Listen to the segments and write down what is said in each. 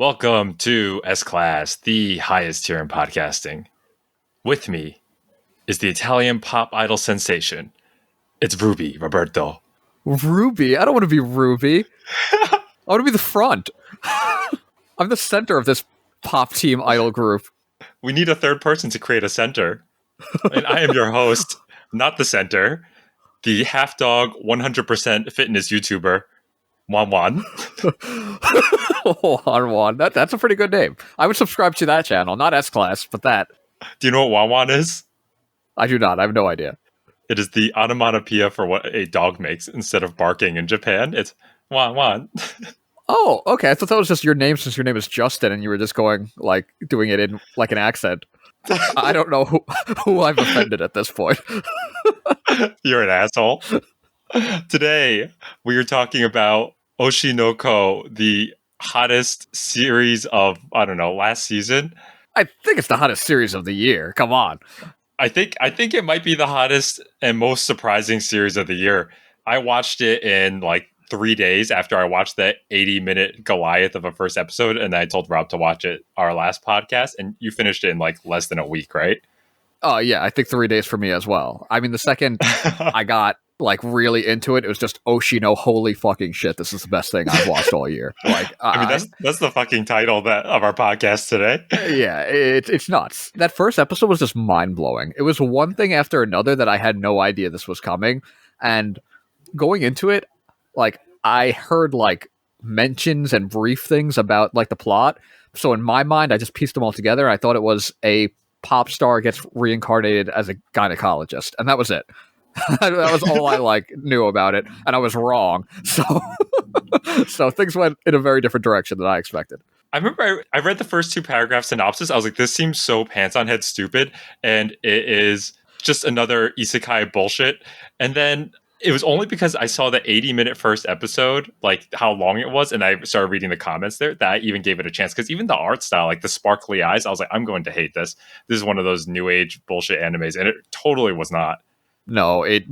Welcome to S Class, the highest tier in podcasting. With me is the Italian pop idol sensation. It's Ruby Roberto. Ruby? I don't want to be Ruby. I want to be the front. I'm the center of this pop team idol group. We need a third person to create a center. And I am your host, not the center, the half dog 100% fitness YouTuber, Wan Wan. Wan. That's a pretty good name. I would subscribe to that channel, not S Class, but that. Do you know what Wan Wan is? I do not. I have no idea. It is the onomatopoeia for what a dog makes instead of barking in Japan. It's Wan Wan. Oh, okay. I thought that was just your name since your name is Justin and you were just going, doing it in, an accent. I don't know who I've offended at this point. You're an asshole. Today, we are talking about Oshi no Ko, the hottest series of, last season. I think it's the hottest series of the year. Come on. I think it might be the hottest and most surprising series of the year. I watched it in 3 days after I watched that 80-minute Goliath of a first episode, and I told Rob to watch it our last podcast, and you finished it in less than a week, right? Oh, yeah, I think 3 days for me as well. I mean, the second I got really into it, it was just Oshi no holy fucking shit. This is the best thing I've watched all year. That's the fucking title of our podcast today. Yeah, it's nuts. That first episode was just mind blowing. It was one thing after another that I had no idea this was coming, and going into it, I heard mentions and brief things about the plot. So in my mind, I just pieced them all together. I thought it was a pop star gets reincarnated as a gynecologist, and that was it. That was all I knew about it, and I was wrong. So things went in a very different direction than I expected. I remember I read the first 2 paragraph synopsis. I was like, this seems so pants on head stupid, and it is just another isekai bullshit. And then it was only because I saw the 80-minute first episode, how long it was, and I started reading the comments there, that I even gave it a chance. Because even the art style, the sparkly eyes, I was like, I'm going to hate this. This is one of those new age bullshit animes, and it totally was not. No, it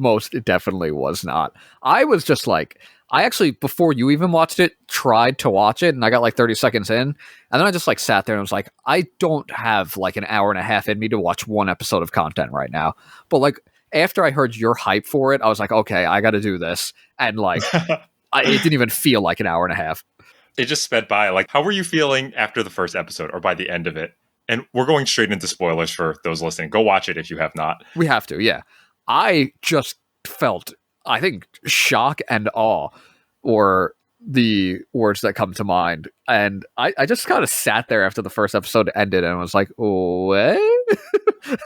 definitely was not. I was just I actually, before you even watched it, tried to watch it, and I got 30 seconds in, and then I just sat there and was like, I don't have an hour and a half in me to watch one episode of content right now. But after I heard your hype for it, I was like, okay, I got to do this. And it didn't even feel like an hour and a half. It just sped by. How were you feeling after the first episode or by the end of it? And we're going straight into spoilers for those listening. Go watch it if you have not. We have to, yeah. I just felt, I think, shock and awe, or the words that come to mind. And I just kind of sat there after the first episode ended and was like, what?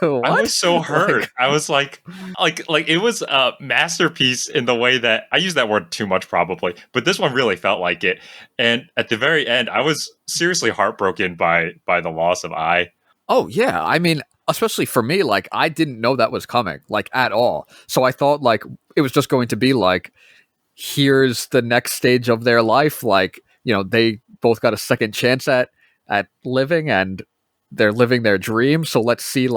What? I was so hurt. I was like it was a masterpiece in the way that, I use that word too much probably, but this one really felt like it. And at the very end, I was seriously heartbroken by the loss of Ai. Oh, yeah. I mean, especially for me, I didn't know that was coming, at all. So I thought, it was just going to be here's the next stage of their life. They both got a second chance at living, and they're living their dream. So let's see,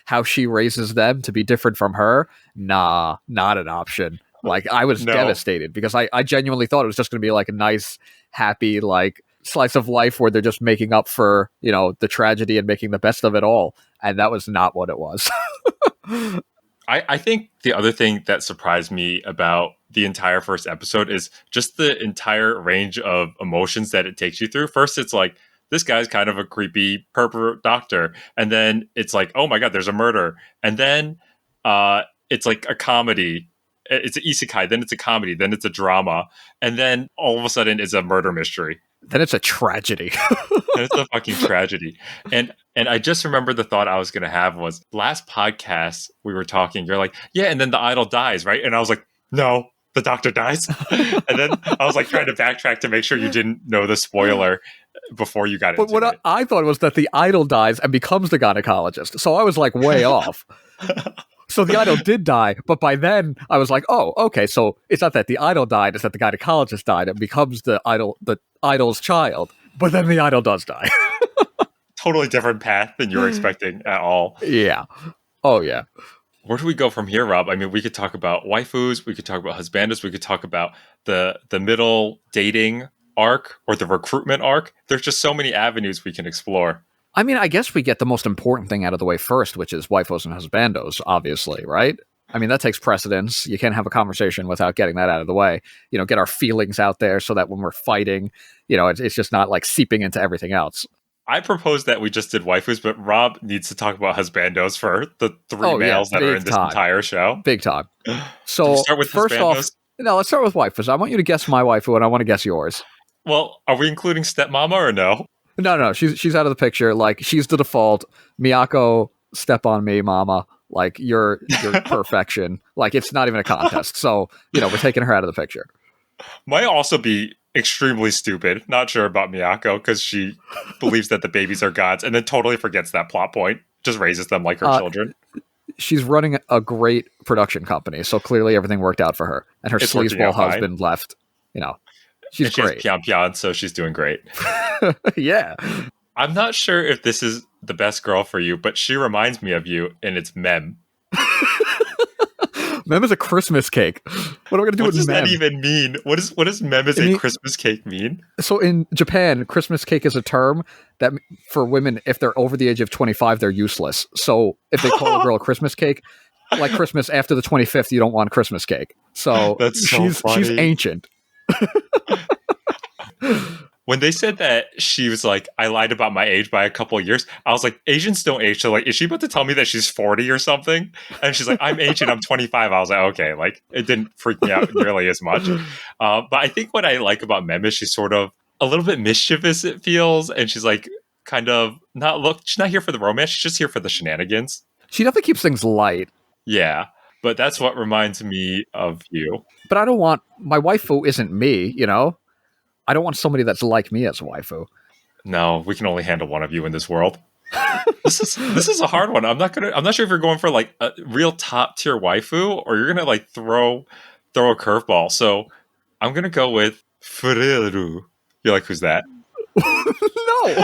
how she raises them to be different from her. Nah, not an option. I was devastated because I genuinely thought it was just going to be a nice, happy, slice of life where they're just making up for, the tragedy and making the best of it all. And that was not what it was. I think the other thing that surprised me about the entire first episode is just the entire range of emotions that it takes you through. First, it's this guy's kind of a creepy pervert doctor. And then it's oh my God, there's a murder. And then it's a comedy. It's an isekai. Then it's a comedy. Then it's a drama. And then all of a sudden it's a murder mystery. Then it's a tragedy. And it's a fucking tragedy. And I just remember the thought I was going to have was, last podcast we were talking, you're like, yeah, and then the idol dies, right? And I was like, no, the doctor dies. And then I was trying to backtrack to make sure you didn't know the spoiler before you got into it. But what I thought was that the idol dies and becomes the gynecologist. So I was way off. So the idol did die, but by then I was like, oh, okay, so it's not that the idol died, it's that the gynecologist died and becomes the idol's child. But then the idol does die. Totally different path than you were expecting at all. Yeah. Oh, yeah. Where do we go from here, Rob? I mean, we could talk about waifus, we could talk about husbandos, we could talk about the middle dating arc or the recruitment arc. There's just so many avenues we can explore. I mean, I guess we get the most important thing out of the way first, which is waifus and husbandos, obviously, right? I mean, that takes precedence. You can't have a conversation without getting that out of the way. Get our feelings out there so that when we're fighting, it's just not like seeping into everything else. I propose that we just did waifus, but Rob needs to talk about husbandos for the three males that are in this entire show. Big time. So, Did you start with first husbandos? off, no, let's start with waifus. I want you to guess my waifu, and I want to guess yours. Well, are we including stepmama or no? No, she's out of the picture. Like, she's the default. Miyako, step on me, mama. Like, you're perfection. Like, it's not even a contest. So, we're taking her out of the picture. Might also be extremely stupid. Not sure about Miyako because she believes that the babies are gods and then totally forgets that plot point. Just raises them like her children. She's running a great production company, so clearly everything worked out for her. And her sleazeball husband left. She's great. She has pian, so she's doing great. Yeah. I'm not sure if this is the best girl for you, but she reminds me of you, and it's Mem. Mem is a Christmas cake. What are we going to do with Mem? What does that even mean? What does Mem as a Christmas cake mean? So in Japan, Christmas cake is a term that for women, if they're over the age of 25, they're useless. So if they call a girl a Christmas cake, like Christmas after the 25th, you don't want Christmas cake. So, she's ancient. When they said that she was like, I lied about my age by a couple of years, I was like, Asians don't age. So like, is she about to tell me that she's 40 or something? And she's like, I'm Asian, I'm 25. I was like, okay, like it didn't freak me out nearly as much. But I think what I like about Mem is she's sort of a little bit mischievous, it feels. And she's like, kind of she's not here for the romance. She's just here for the shenanigans. She definitely keeps things light. Yeah. But that's what reminds me of you. But I don't want, my waifu isn't me, I don't want somebody that's like me as a waifu. No, we can only handle one of you in this world. This is a hard one. I'm not sure if you're going for like a real top tier waifu or you're gonna like throw a curveball. So I'm gonna go with Fureru. You're like, who's that? No.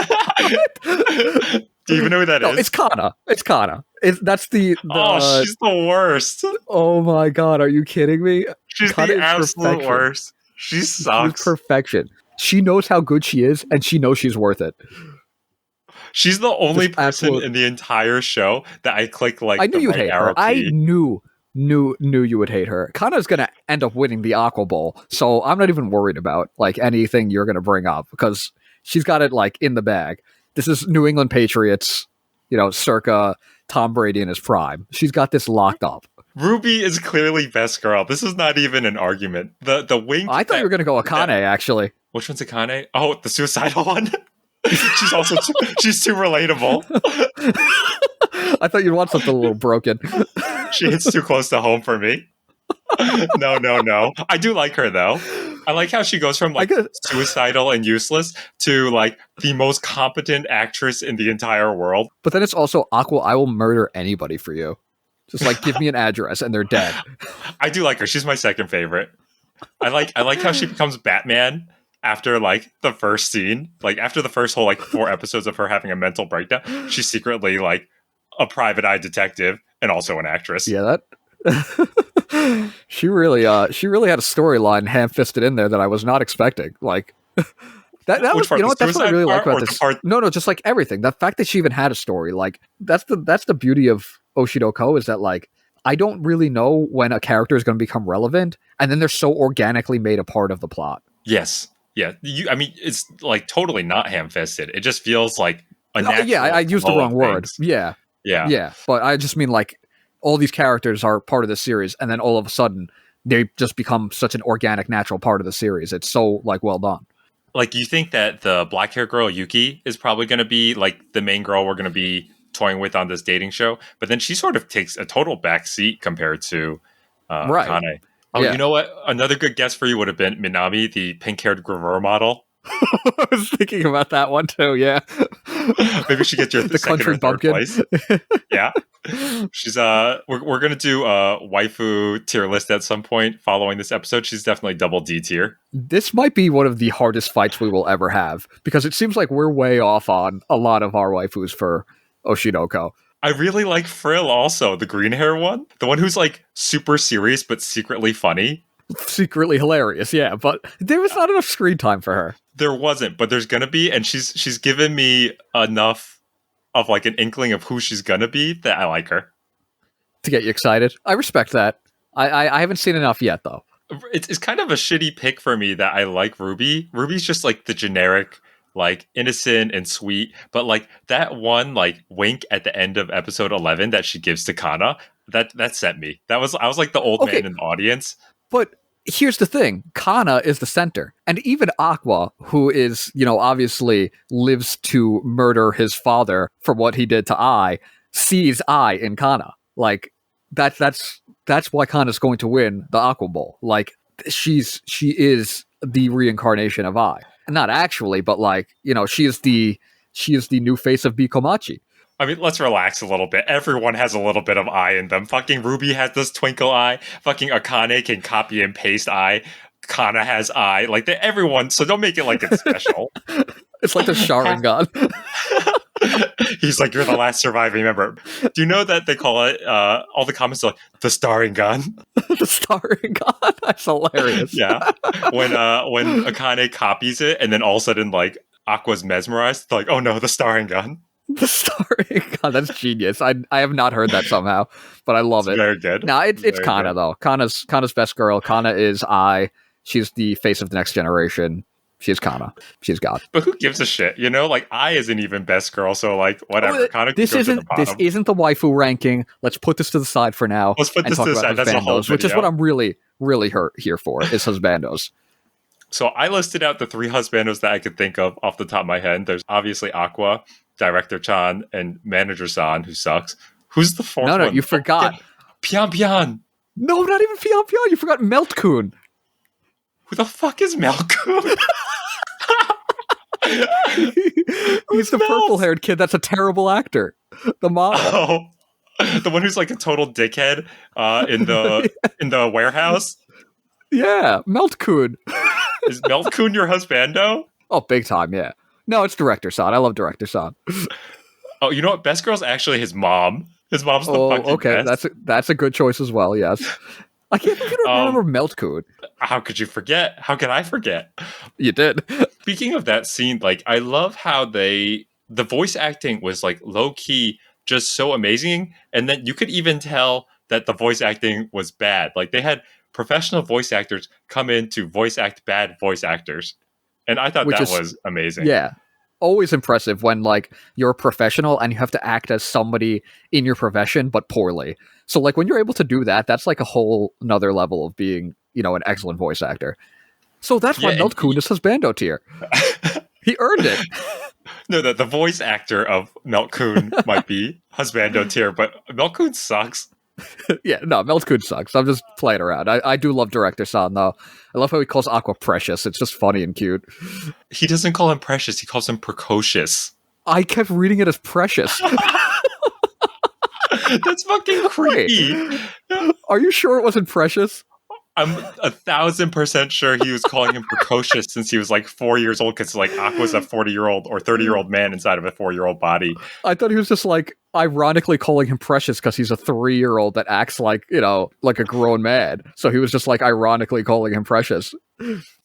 Do you even know who that is? It's Kana. That's the oh, she's the worst. Oh my god, are you kidding me? She's Kana the absolute worst. She sucks. She's perfection. She knows how good she is, and she knows she's worth it. She's the only person in the entire show that I click like. I knew you'd hate her. I knew you would hate her. Kana's gonna end up winning the Aqua Bowl, so I'm not even worried about like anything you're gonna bring up because she's got it like in the bag. This is New England Patriots, circa Tom Brady in his prime. She's got this locked up. Ruby is clearly best girl. This is not even an argument. The wink. I thought you were going to go Akane, actually. Which one's Akane? Oh, the suicidal one. She's also she's too relatable. I thought you'd want something a little broken. She hits too close to home for me. No. I do like her though. I like how she goes from like suicidal and useless to like the most competent actress in the entire world. But then it's also Aqua, I will murder anybody for you. Just like give me an address and they're dead. I do like her. She's my second favorite. I like how she becomes Batman after like the first scene. Like after the first whole like 4 episodes of her having a mental breakdown, she's secretly like a private eye detective and also an actress. Yeah, that she really had a storyline ham-fisted in there that I was not expecting. Like that was, that's what I really like about this. No, just like everything. The fact that she even had a story, like that's the beauty of Oshi no Ko is that like I don't really know when a character is going to become relevant, and then they're so organically made a part of the plot. Yes, yeah. I mean, it's like totally not ham-fisted. It just feels like a natural. Yeah, I used the wrong word. Yeah. But I just mean like all these characters are part of the series, and then all of a sudden they just become such an organic, natural part of the series. It's so like well done. Like you think that the black hair girl Yuki is probably going to be like the main girl we're going to be toying with on this dating show, but then she sort of takes a total back seat compared to Kane. Oh, yeah. You know what? Another good guess for you would have been Minami, the pink-haired Gravure model. I was thinking about that one too. Yeah, maybe she gets your the country bumpkin. Place. Yeah, she's we're gonna do a waifu tier list at some point following this episode. She's definitely double D tier. This might be one of the hardest fights we will ever have because it seems like we're way off on a lot of our waifus for Oshi no Ko. I really like Frill also, the green hair one. The one who's like super serious but secretly funny. secretly hilarious, yeah, but there was not enough screen time for her. There wasn't, but there's gonna be, and she's given me enough of like an inkling of who she's gonna be that I like her. To get you excited. I respect that. I haven't seen enough yet, though. It's kind of a shitty pick for me that I like Ruby. Ruby's just like the generic, like innocent and sweet, but like that one like wink at the end of episode 11 that she gives to Kana, that sent me. I was like the old Okay, man in the audience. but here's the thing. Kana is the center. And even Aqua, who is, obviously lives to murder his father for what he did to Ai, sees Ai in Kana. Like, that's why Kana's going to win the Aqua Bowl. Like, she is the reincarnation of Ai. Not actually, but like, she is the new face of Bikomachi. I mean, let's relax a little bit. Everyone has a little bit of eye in them. Fucking Ruby has this twinkle eye. Fucking Akane can copy and paste eye. Kana has eye. Like, everyone, so don't make it like it's special. It's like the Sharingan. He's like, you're the last surviving member. Do you know that they call it, all the comments are like, the starring gun? The starring gun? That's hilarious. Yeah. When Akane copies it and then all of a sudden, like, Aqua's mesmerized, they're like, oh no, the starring gun. The starring gun. That's genius. I have not heard that somehow, but I love it. Very good. No, it's Kana, though. Kana's best girl. Kana is Ai. She's the face of the next generation. She's Kana. She's God. But who gives a shit? Like, I isn't even best girl, so like, whatever. Kana This isn't the waifu ranking. Let's put this to the side for now. Let's put this to the side. That's a whole video. Which is what I'm really, really here for, is husbandos. So I listed out the 3 husbandos that I could think of off the top of my head. There's obviously Aqua, Director Chan, and Manager San, who sucks. Who's the 4th one? No, you forgot. Pian Pian. No, not even Pian Pian. You forgot Meltkun. Who the fuck is Meltkun? He's the purple-haired kid that's a terrible actor. The model. Oh, the one who's like a total dickhead in the warehouse? Yeah, Meltkun. Is Meltkun your husbando? Oh, big time, yeah. No, it's Director San. I love Director San. Oh, you know what? Best girl's actually his mom. His mom's the fucking best. That's a good choice as well, yes. I can't even remember Meltkun. How could you forget? How could I forget? You did. Speaking of that scene, like, I love how the voice acting was like low key, just so amazing, and then you could even tell that the voice acting was bad. Like, they had professional voice actors come in to voice act bad voice actors, and I thought that was amazing. Yeah, always impressive when like you're a professional and you have to act as somebody in your profession but poorly. So like when you're able to do that, that's like a whole another level of being, an excellent voice actor. So that's why Meltkun is husbando tier. He earned it. No, the voice actor of Meltkun might be husbando tier, but Meltkun sucks. Yeah, no, Meltkun sucks. I'm just playing around. I do love Director San, though. I love how he calls Aqua precious. It's just funny and cute. He doesn't call him precious. He calls him precocious. I kept reading it as precious. That's fucking creepy. Wait, are you sure it wasn't precious? I'm 1,000% sure he was calling him precocious since he was like 4 years old, because like Aqua's a 40-year-old or 30-year-old man inside of a 4-year-old body. I thought he was just like ironically calling him precious because he's a 3-year-old that acts like, like a grown man. So he was just like ironically calling him precious.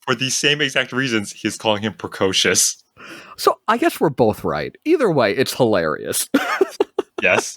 For the same exact reasons, he's calling him precocious. So I guess we're both right. Either way, it's hilarious. Yes.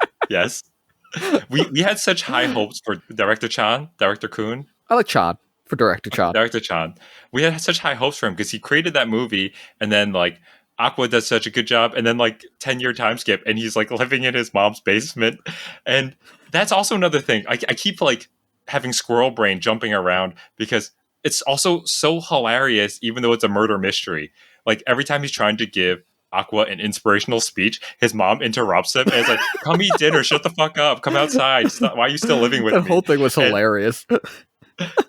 We had such high hopes for Director Kun. I like Chan for Director Chan. Director Chan. We had such high hopes for him because he created that movie, and then like Aqua does such a good job, and then like 10-year time skip, and he's like living in his mom's basement. And that's also another thing. I keep like having squirrel brain jumping around because it's also so hilarious, even though it's a murder mystery. Like every time he's trying to give Aqua an inspirational speech, his mom interrupts him and is like, come eat dinner, shut the fuck up, come outside. Why are you still living with me? The whole thing was hilarious.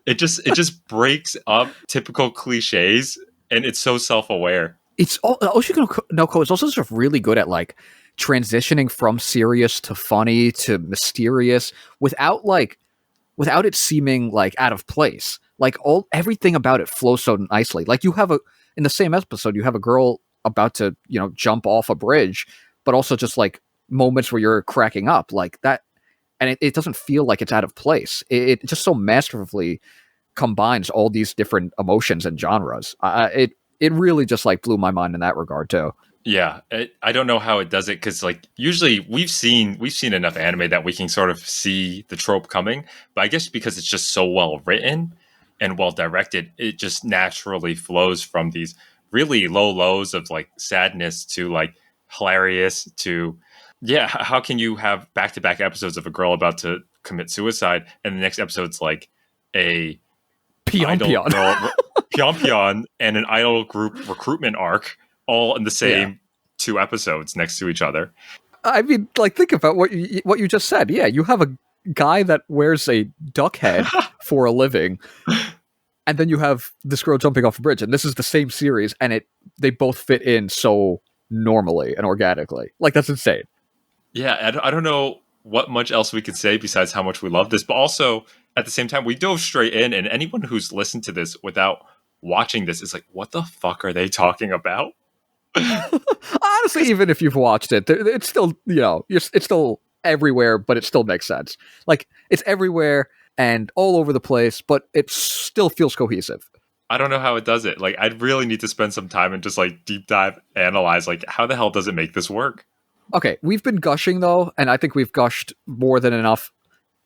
It just breaks up typical cliches, and it's so self-aware. It's Oshi no Ko is also sort of really good at like transitioning from serious to funny to mysterious without it seeming like out of place. Like everything about it flows so nicely. Like in the same episode, you have a girl about to, jump off a bridge, but also just like moments where you're cracking up like that. And it doesn't feel like it's out of place. It just so masterfully combines all these different emotions and genres. It really just like blew my mind in that regard too. Yeah, I don't know how it does it because like usually we've seen enough anime that we can sort of see the trope coming, but I guess because it's just so well written and well directed, it just naturally flows from these really low lows of like sadness to like hilarious to yeah. How can you have back to back episodes of a girl about to commit suicide and the next episode's like a Pion idol Pion. girl Pion and an idol group recruitment arc all in the Yeah. same 2 episodes next to each other. I mean, like, think about what you just said. Yeah, you have a guy that wears a duck head for a living, and then you have this girl jumping off a bridge, and this is the same series, and they both fit in so normally and organically. Like, that's insane. Yeah, I don't know what much else we could say besides how much we love this, but also at the same time, we dove straight in, and anyone who's listened to this without watching this is like, what the fuck are they talking about? Honestly, even if you've watched it, it's still it's still everywhere, but it still makes sense. Like, it's everywhere and all over the place, but it still feels cohesive. I don't know how it does it. Like, I'd really need to spend some time and just like deep dive analyze, like, how the hell does it make this work? Okay, we've been gushing though, and I think we've gushed more than enough.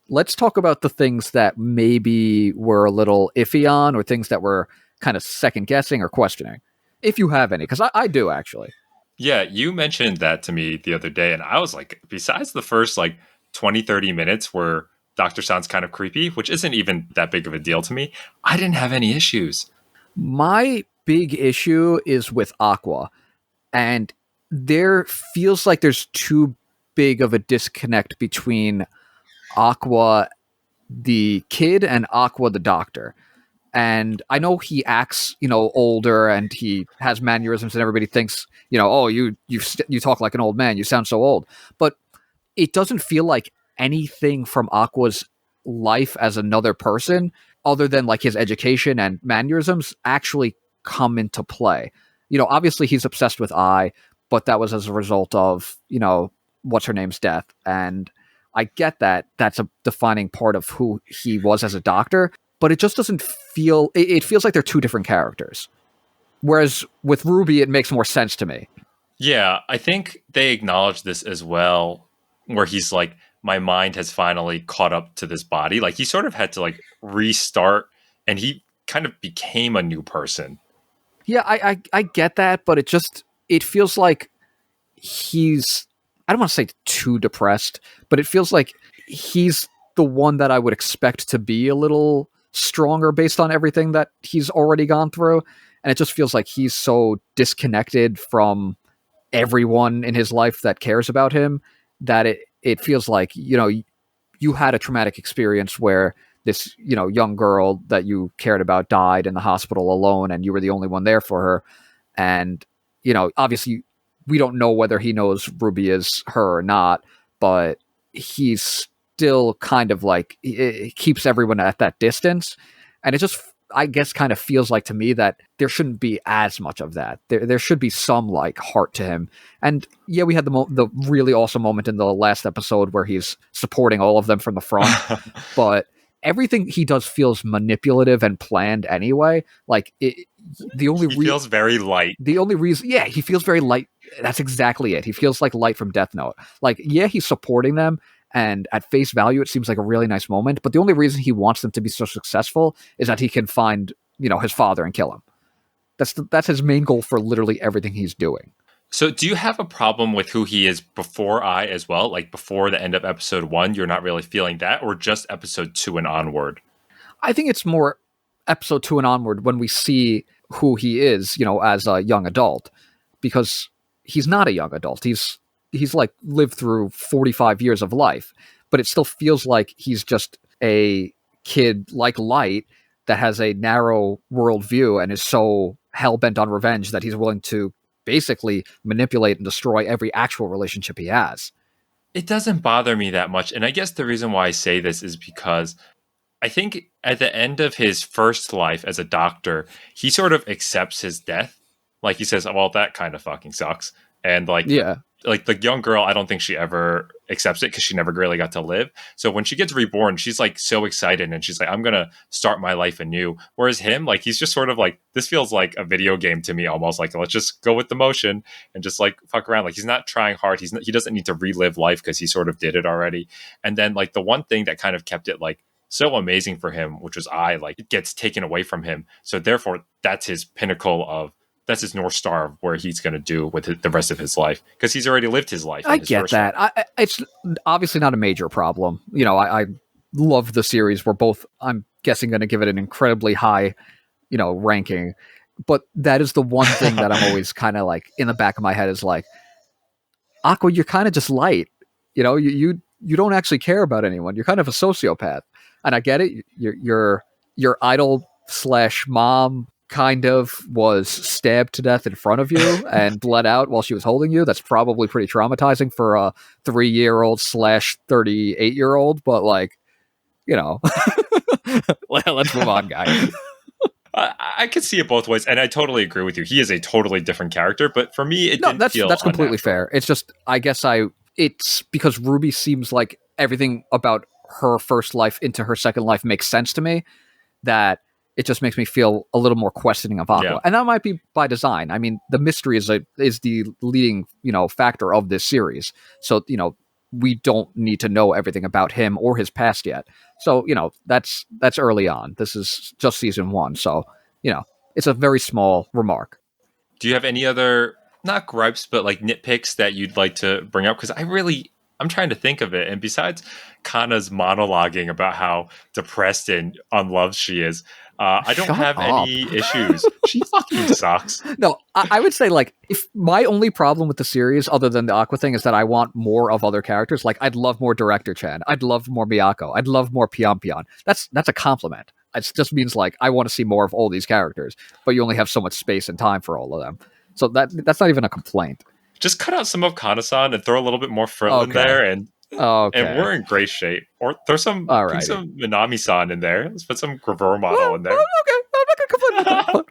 Let's talk about the things that maybe were a little iffy on, or things that were kind of second guessing or questioning, if you have any, because I do actually. Yeah, you mentioned that to me the other day, and I was like, besides the first like 20, 30 minutes where Doctor sounds kind of creepy, which isn't even that big of a deal to me, I didn't have any issues. My big issue is with Aqua, and there feels like there's too big of a disconnect between Aqua the kid and Aqua the doctor. And I know he acts, older, and he has mannerisms, and everybody thinks, oh, you talk like an old man, you sound so old. But it doesn't feel like anything from Aqua's life as another person, other than like his education and mannerisms, actually come into play. Obviously he's obsessed with I, but that was as a result of, what's her name's death. And I get that that's a defining part of who he was as a doctor, but it just doesn't feel, it feels like they're two different characters. Whereas with Ruby, it makes more sense to me. Yeah, I think they acknowledge this as well, where he's like, my mind has finally caught up to this body. Like, he sort of had to like restart and he kind of became a new person. Yeah, I get that, but it feels like he's, I don't want to say too depressed, but it feels like he's the one that I would expect to be a little stronger based on everything that he's already gone through. And it just feels like he's so disconnected from everyone in his life that cares about him that it feels like, you had a traumatic experience where this, young girl that you cared about died in the hospital alone, and you were the only one there for her. And, obviously we don't know whether he knows Ruby is her or not, but he's still kind of like, it keeps everyone at that distance. And it just, I guess, kind of feels like to me that there shouldn't be as much of that. There should be some like heart to him. And yeah, we had the really awesome moment in the last episode where he's supporting all of them from the front, but everything he does feels manipulative and planned anyway. Like, the only He feels very light. the only reason, yeah, he feels very light. That's exactly it. He feels like Light from Death Note. Like, yeah, he's supporting them, and at face value, it seems like a really nice moment. But the only reason he wants them to be so successful is that he can find, his father and kill him. That's his main goal for literally everything he's doing. So, do you have a problem with who he is before I as well? Like, before the end of episode 1, you're not really feeling that, or just episode 2 and onward? I think it's more episode 2 and onward when we see who he is, as a young adult, because he's not a young adult. He's like lived through 45 years of life, but it still feels like he's just a kid like Light that has a narrow worldview and is so hell bent on revenge that he's willing to basically manipulate and destroy every actual relationship he has. It doesn't bother me that much. And I guess the reason why I say this is because I think at the end of his first life as a doctor, he sort of accepts his death. Like, he says, well, that kind of fucking sucks. And like, Yeah. like the young girl, I don't think she ever accepts it because she never really got to live. So when she gets reborn, she's like so excited and she's like, I'm gonna start my life anew. Whereas him, like he's just sort of like, this feels like a video game to me almost. Like, let's just go with the motion and just like fuck around. Like he's not trying hard. He doesn't need to relive life because he sort of did it already. And then like the one thing that kind of kept it like so amazing for him, which was like it gets taken away from him. So therefore that's his pinnacle of, that's his North Star of where he's going to do with the rest of his life because he's already lived his life. I In his get first that. It's obviously not a major problem. You know, I love the series. We're both, I'm guessing, going to give it an incredibly high, you know, ranking. But that is the one thing that I'm always kind of like in the back of my head is like, Aqua, you're kind of just light. You know, you don't actually care about anyone. You're kind of a sociopath, and I get it. Your idol slash mom kind of was stabbed to death in front of you and bled out while she was holding you. That's probably pretty traumatizing for a 3-year-old slash 38-year-old. But like, you know, well, let's move on, guys. I could see it both ways, and I totally agree with you. He is a totally different character, but for me, it No, didn't feel that's completely unnatural. fair. It's just, I guess it's because Ruby seems like everything about her first life into her second life makes sense to me, that it just makes me feel a little more questioning of Yeah. Aqua. And that might be by design. I mean, the mystery is the leading, you know, factor of this series. So, you know, we don't need to know everything about him or his past yet. So, you know, that's early on. This is just season 1. So, you know, it's a very small remark. Do you have any other, not gripes, but like nitpicks that you'd like to bring up? Because I'm trying to think of it. And besides Kana's monologuing about how depressed and unloved she is, I don't Shut have up. any issues. She fucking sucks. No, I would say like if my only problem with the series, other than the Aqua thing, is that I want more of other characters. Like I'd love more Director Chan. I'd love more Miyako. I'd love more Pion Pion. That's a compliment. It just means like I want to see more of all these characters, but you only have so much space and time for all of them. So that's not even a complaint. Just cut out some of Kana-san and throw a little bit more frill in Okay. there, and Okay. we're in great shape. Or throw some put Alrighty. some Minami-san in there. Let's put some Gravure model Well, in there. okay. I'm not gonna complain about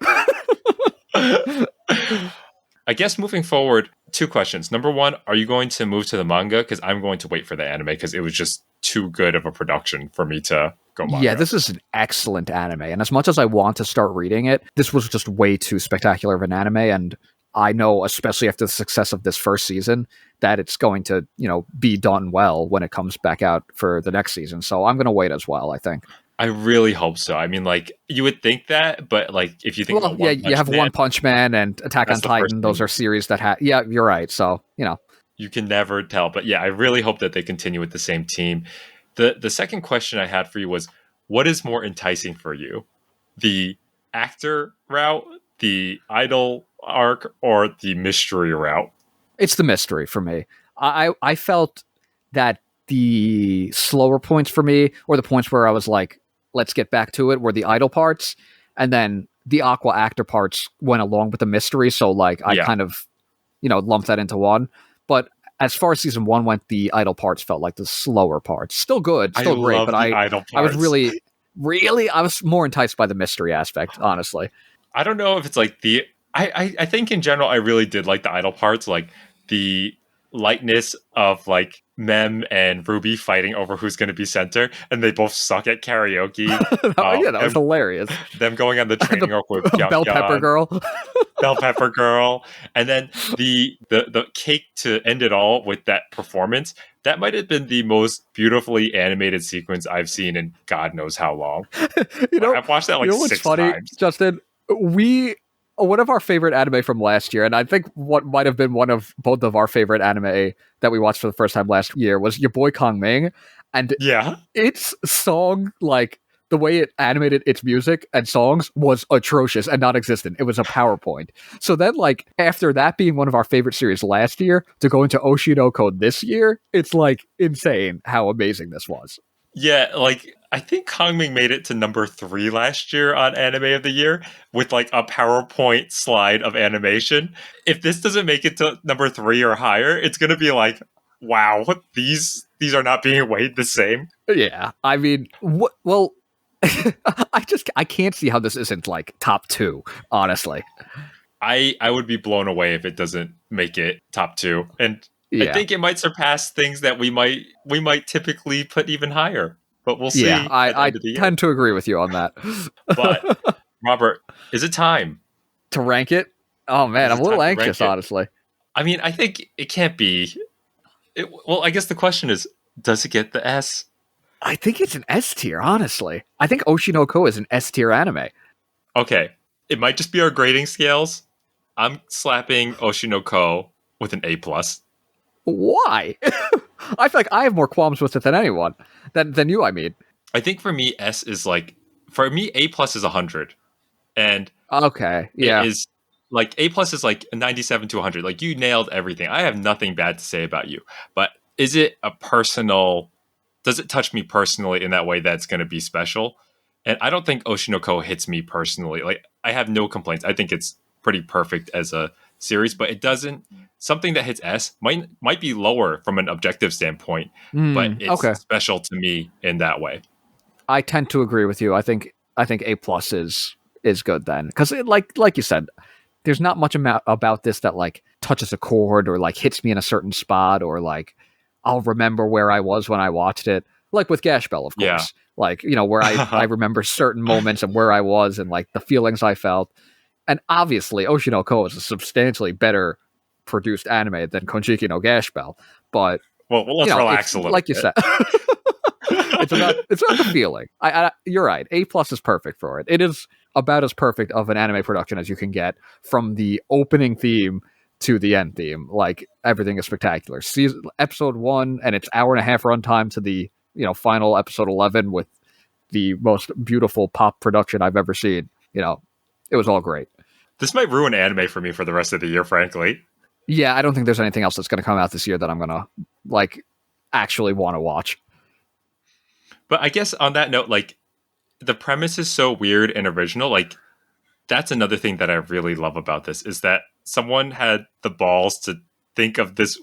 that. I guess moving forward, 2 questions. Number 1, are you going to move to the manga? Because I'm going to wait for the anime because it was just too good of a production for me to go Yeah, manga. this is an excellent anime. And as much as I want to start reading it, this was just way too spectacular of an anime. And I know, especially after the success of this first season, that it's going to, you know, be done well when it comes back out for the next season. So I'm going to wait as well, I think. I really hope so. I mean, like, you would think that, but like, if you think Well, about yeah, One you Punch have Man, One Punch Man and Attack on that's the first Titan. Those thing are series that have, yeah, you're right. So, you know, you can never tell. But yeah, I really hope that they continue with the same team. The second question I had for you was, what is more enticing for you? The actor route, the idol arc, or the mystery route? it's the mystery for me. I felt that the slower points for me, or the points where I was like, let's get back to it, were the idle parts, and then the Aqua actor parts went along with the mystery. So like I Yeah, kind of, you know, lumped that into one. But as far as season 1 went, the idle parts felt like the slower parts. Still good, I still great, love but the I idol I was parts. really I was more enticed by the mystery aspect, honestly. I don't know if it's like the I think in general I really did like the idol parts, like the lightness of like Mem and Ruby fighting over who's going to be center, and they both suck at karaoke. Yeah, that was hilarious. Them going on the The training arc with Pyong bell pepper Pyong, girl. Bell Pepper Girl, and then the cake to end it all with that performance. That might have been the most beautifully animated sequence I've seen in God knows how long. you Like, know, I've watched that you like know what's 6 funny, times. Justin? We One of our favorite anime from last year, and I think what might have been one of both of our favorite anime that we watched for the first time last year was your boy Kong Ming, and Yeah, its song, like the way it animated its music and songs, was atrocious and non-existent. It was a PowerPoint. So then, like after that being one of our favorite series last year, to go into Oshi no Ko this year, it's like insane how amazing this was. yeah. Like I think Kongming made it to number 3 last year on Anime of the Year with like a PowerPoint slide of animation. If this doesn't make it to number 3 or higher, it's gonna be like, wow, these are not being weighed the same. Yeah, I mean, what? Well, I can't see how this isn't like top 2. Honestly, I would be blown away if it doesn't make it top 2. And I Yeah. think it might surpass things that we might typically put even higher. But we'll Yeah, see at the I end of the year. tend to agree with you on that. But Robert, is it time? To rank it? Oh man, Is I'm a it little time to rank anxious, it? honestly. I mean, I think it can't be. Well, I guess the question is, does it get the S? I think it's an S tier, honestly. I think Oshi no Ko is an S tier anime. Okay, it might just be our grading scales. I'm slapping Oshinoko with an A plus. Why? I feel like I have more qualms with it than anyone. Than you, I mean. I think for me, S is like for me A plus is 100, and Okay, it yeah. is like A plus is like a 97 to 100. Like you nailed everything. I have nothing bad to say about you. But is it a personal? Does it touch me personally in that way that's going to be special? And I don't think Oshinoko hits me personally. Like I have no complaints. I think it's pretty perfect as a series, but it doesn't. Something that hits S might be lower from an objective standpoint, but it's Okay. special to me in that way. I tend to agree with you. I think A plus is good then because like you said, there's not much about this that like touches a chord or like hits me in a certain spot or like I'll remember where I was when I watched it. Like with Gash Bell, of Yeah. course. Like, where I remember certain moments and where I was and like the feelings I felt. And obviously, Oshinoko is a substantially better produced anime than Konjiki no Gash Bell. But, Well, let's it's relax a little like you said. bit. It's about the feeling. You're right. A plus is perfect for it. It is about as perfect of an anime production as you can get from the opening theme to the end theme. Like everything is spectacular. Episode 1 and its hour and a half runtime to the final episode 11 with the most beautiful pop production I've ever seen. It was all great. This might ruin anime for me for the rest of the year, frankly. Yeah, I don't think there's anything else that's going to come out this year that I'm going to like actually want to watch. But I guess on that note, like the premise is so weird and original. Like that's another thing that I really love about this is that someone had the balls to think of this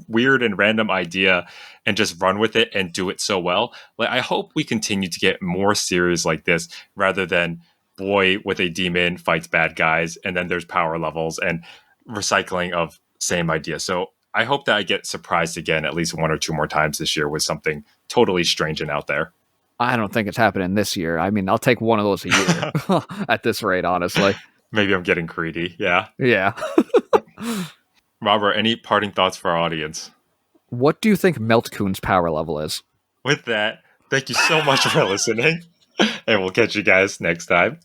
weird and random idea and just run with it and do it so well. Like I hope we continue to get more series like this rather than boy with a demon fights bad guys and then there's power levels and recycling of same idea. So I hope that I get surprised again at least one or two more times this year with something totally strange and out there. I don't think it's happening this year. I mean, I'll take one of those a year at this rate, honestly. Maybe I'm getting greedy. Yeah. Yeah. Robert, any parting thoughts for our audience? What do you think Meltcoon's power level is? With that, thank you so much for listening, and we'll catch you guys next time.